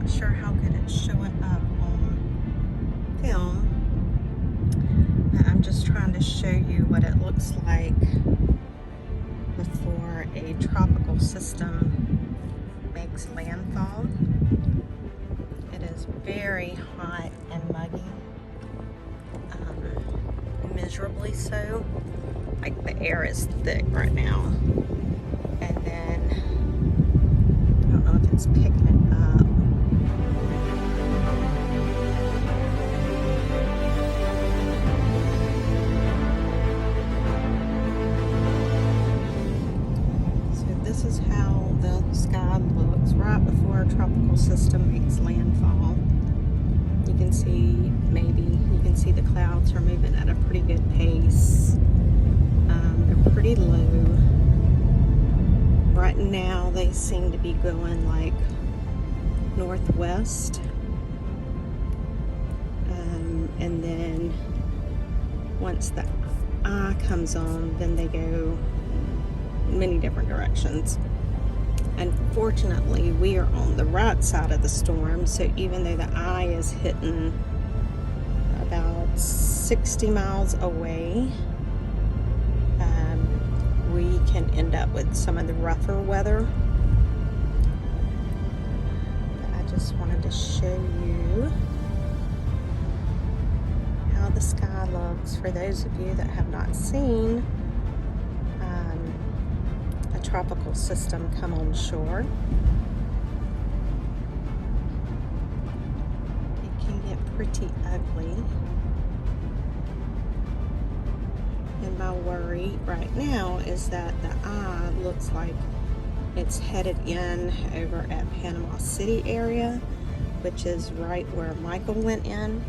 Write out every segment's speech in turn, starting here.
Sure how good it's showing up on film, but I'm just trying to show you what it looks like before a tropical system makes landfall. It is very hot and muggy, miserably so. Like the air is thick right now, and then I don't know if it's picking it up. This is how the sky looks right before a tropical system makes landfall. You can see, you can see the clouds are moving at a pretty good pace. They're pretty low. Right now they seem to be going like northwest. And then once the eye comes on, then they go many different directions. Unfortunately, we are on the right side of the storm, so even though the eye is hitting about 60 miles away, we can end up with some of the rougher weather. But I just wanted to show you how the sky looks for those of you that have not seen a tropical system come on shore. It can get pretty ugly. And my worry right now is that the eye looks like it's headed in over at Panama City area, which is right where Michael went in.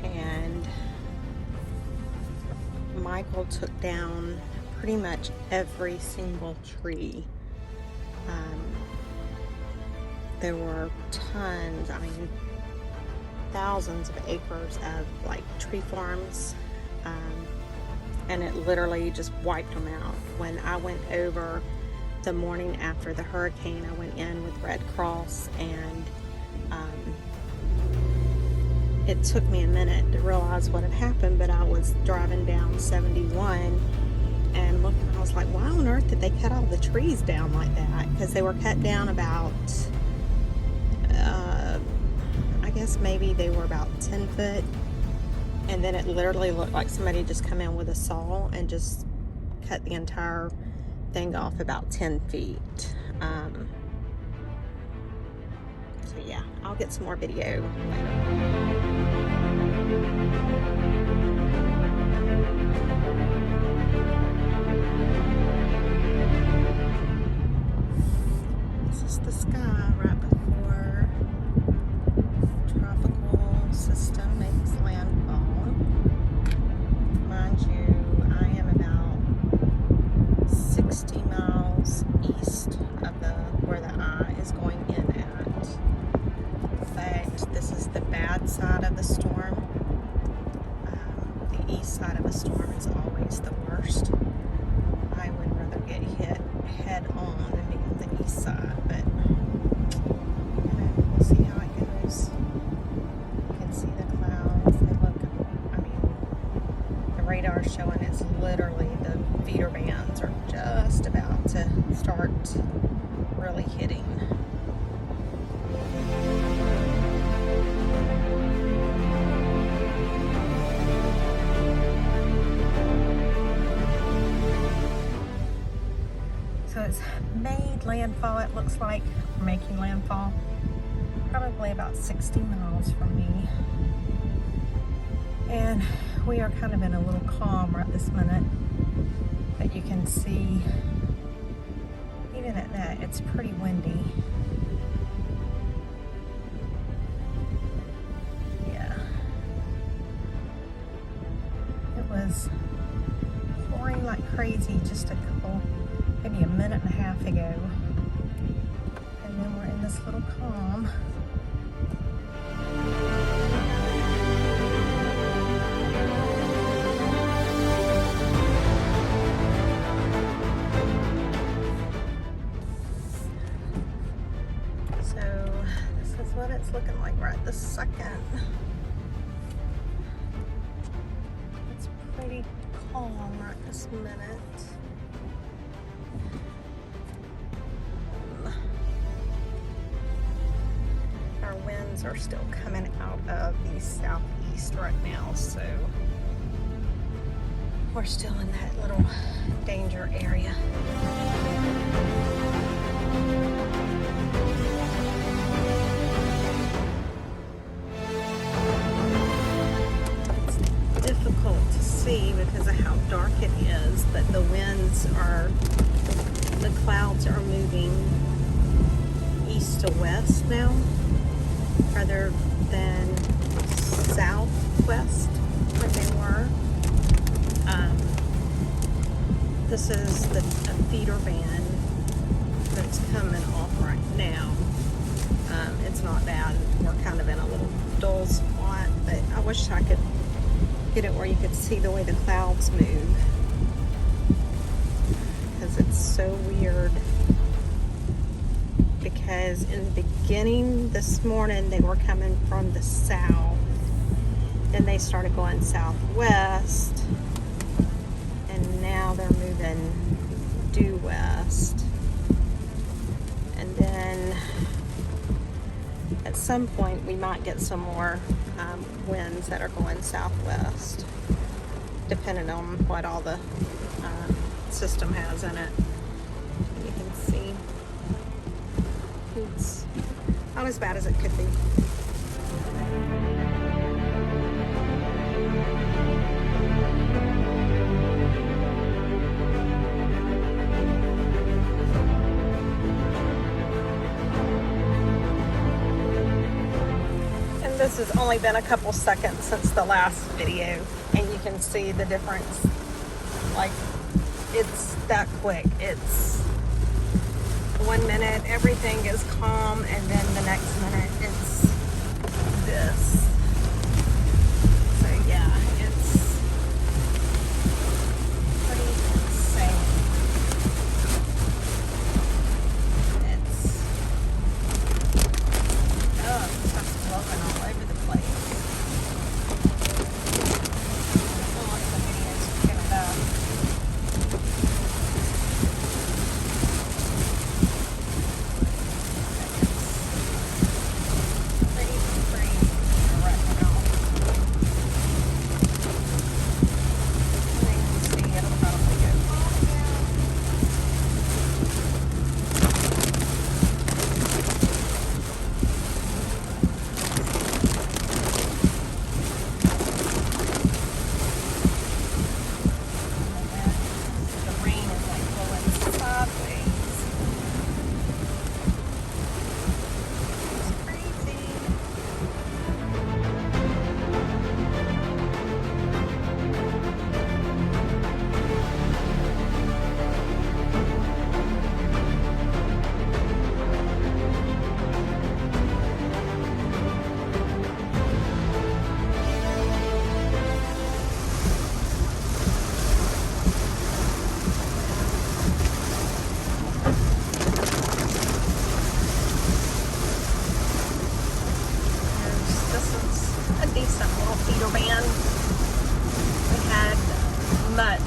And Michael took down pretty much every single tree. There were tons, I mean thousands of acres of like tree farms, and it literally just wiped them out. When I went over the morning after the hurricane, I went in with Red Cross, and it took me a minute to realize what had happened, but I was driving down 71 and looking, I was like, why on earth did they cut all the trees down like that? Because they were cut down about, I guess maybe they were about 10 foot. And then it literally looked like somebody just come in with a saw and just cut the entire thing off about 10 feet. So yeah, I'll get some more video later. This is the sky right before tropical system makes landfall. Mind you, I am about 60 miles east of where the eye is going in at. But this is the bad side of the storm. The east side of a storm is always the worst. I would rather get hit head on than be on the east side, but we'll see how it goes. You can see the clouds. They look, I mean, the radar is showing it's literally the feeder bands are just about to start really hitting. So it's made landfall, it looks like, making landfall, probably about 60 miles from me. And we are kind of in a little calm right this minute, but you can see, even at that, it's pretty windy. Yeah. It was pouring like crazy just maybe a minute and a half ago. And then we're in this little calm. So this is what it's looking like right this second. It's pretty calm right this minute. Our winds are still coming out of the southeast right now, so we're still in that little danger area. It's difficult to see because of how dark it is, but the clouds are moving east to west now, rather than southwest where they were. This is a feeder band that's coming off right now. It's not bad. We're kind of in a little dull spot, but I wish I could get it where you could see the way the clouds move, because it's so weird. Because in the beginning this morning they were coming from the south, then they started going southwest, and now they're moving due west. And then at some point we might get some more winds that are going southwest, depending on what all the system has in it. You can see it's not as bad as it could be. And this has only been a couple seconds since the last video, and you can see the difference. Like, it's that quick. It's 1 minute everything is calm, and then the next minute it's this. So yeah, it's pretty insane. It's stuff's blowing all over the place. I feel like the video's picking it up.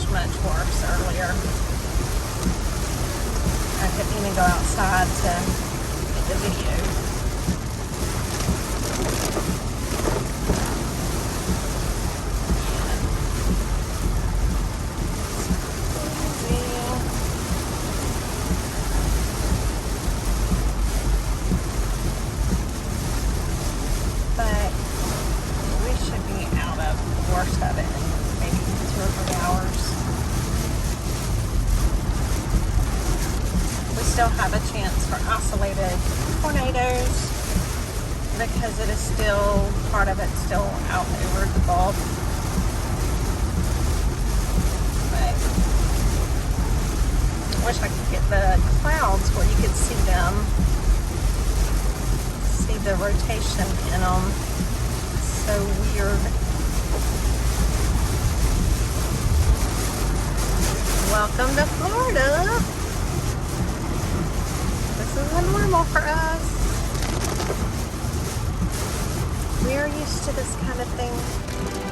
Much worse earlier. I couldn't even go outside to get the video. But we should be out of the worst of it in maybe 2 or 3 hours. We still have a chance for isolated tornadoes because it is still, part of it still out over the Gulf. wish I could get the clouds where you could see them. See the rotation in them. So weird. Welcome to Florida. This isn't normal for us. We are used to this kind of thing.